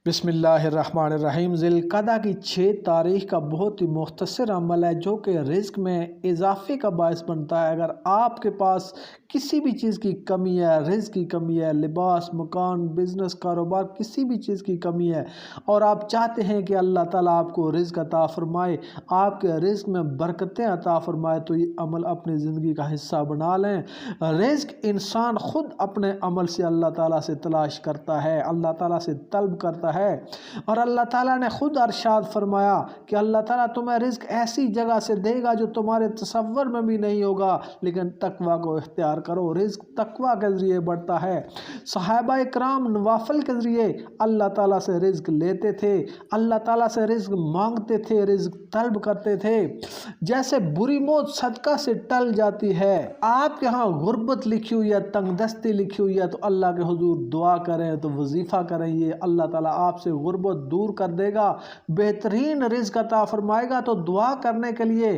بسم اللہ الرحمن الرحیم۔ ذی القعدہ کی 6 تاریخ کا بہت ہی مختصر عمل ہے جو کہ رزق میں اضافے کا باعث بنتا ہے۔ اگر آپ کے پاس کسی بھی چیز کی کمی ہے، رزق کی کمی ہے، لباس، مکان، بزنس، کاروبار، کسی بھی چیز کی کمی ہے اور آپ چاہتے ہیں کہ اللہ تعالیٰ آپ کو رزق عطا فرمائے، آپ کے رزق میں برکتیں عطا فرمائے، تو یہ عمل اپنی زندگی کا حصہ بنا لیں۔ رزق انسان خود اپنے عمل سے اللہ تعالیٰ سے تلاش کرتا ہے، اللہ تعالیٰ سے طلب کرتا ہے، اور اللہ تعالیٰ نے خود ارشاد فرمایا کہ اللہ تعالیٰ تمہیں رزق ایسی جگہ سے دے گا جو تمہارے تصور میں بھی نہیں ہوگا، لیکن تقوی کو اختیار کرو۔ رزق تقوی کے ذریعے بڑھتا ہے۔ صحابہ کرام نوافل کے ذریعے اللہ تعالیٰ سے رزق لیتے تھے، اللہ تعالیٰ سے رزق مانگتے تھے، رزق طلب کرتے تھے۔ جیسے بری موت صدقہ سے ٹل جاتی ہے، آپ کے ہاں غربت لکھی ہوئی ہے، تنگ دستی لکھی ہوئی ہے، تو اللہ کے حضور دعا کریں، تو وظیفہ کریں، یہ اللہ تعالیٰ آپ سے غربت دور کر دے گا، بہترین رزق عطا فرمائے گا۔ تو دعا کرنے کے لیے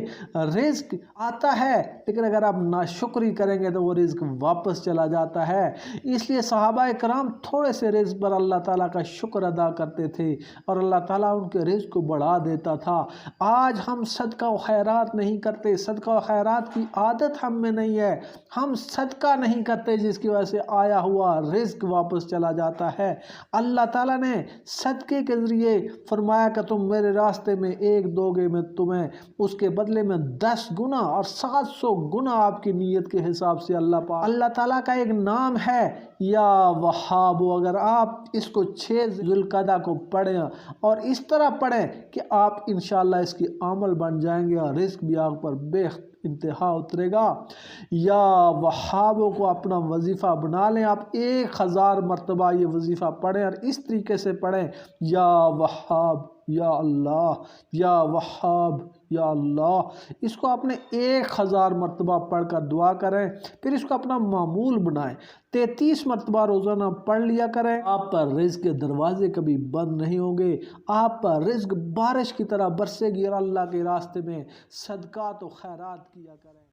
رزق آتا ہے، لیکن اگر آپ ناشکری کریں گے تو وہ رزق واپس چلا جاتا ہے۔ اس لیے صحابہ کرام تھوڑے سے رزق پر اللہ تعالیٰ کا شکر ادا کرتے تھے اور اللہ تعالیٰ ان کے رزق کو بڑھا دیتا تھا۔ آج ہم صدقہ و خیرات نہیں کرتے، صدقہ و خیرات کی عادت ہم میں نہیں ہے، ہم صدقہ نہیں کرتے، جس کی وجہ سے آیا ہوا رزق واپس چلا جاتا ہے۔ اللہ تعالیٰ نے صدقے کے ذریعے فرمایا کہ تم میرے راستے میں 1 دو گے، میں تمہیں اس کے بدلے میں 10 گنا اور 700 گنا آپ کی نیت کے حساب سے اللہ تعالیٰ کا ایک نام ہے یا وہاب۔ اگر آپ اس کو 6 ذی القعدہ کو پڑھیں اور اس طرح پڑھیں کہ آپ انشاءاللہ اس کی عمل بن جائیں گے اور رزق بھی آپ پر بے انتہا اترے گا۔ یا وہابوں کو اپنا وظیفہ بنا لیں، آپ 1000 مرتبہ یہ وظیفہ پڑھیں اور اس طریقے سے پڑھیں، یا وہاب یا اللہ، یا وہاب یا اللہ۔ اس کو اپنے 1000 مرتبہ پڑھ کر دعا کریں، پھر اس کو اپنا معمول بنائیں، 33 مرتبہ روزانہ پڑھ لیا کریں۔ آپ پر رزق کے دروازے کبھی بند نہیں ہوں گے، آپ پر رزق بارش کی طرح برسے گی، اور اللہ کے راستے میں صدقات و خیرات کیا کریں۔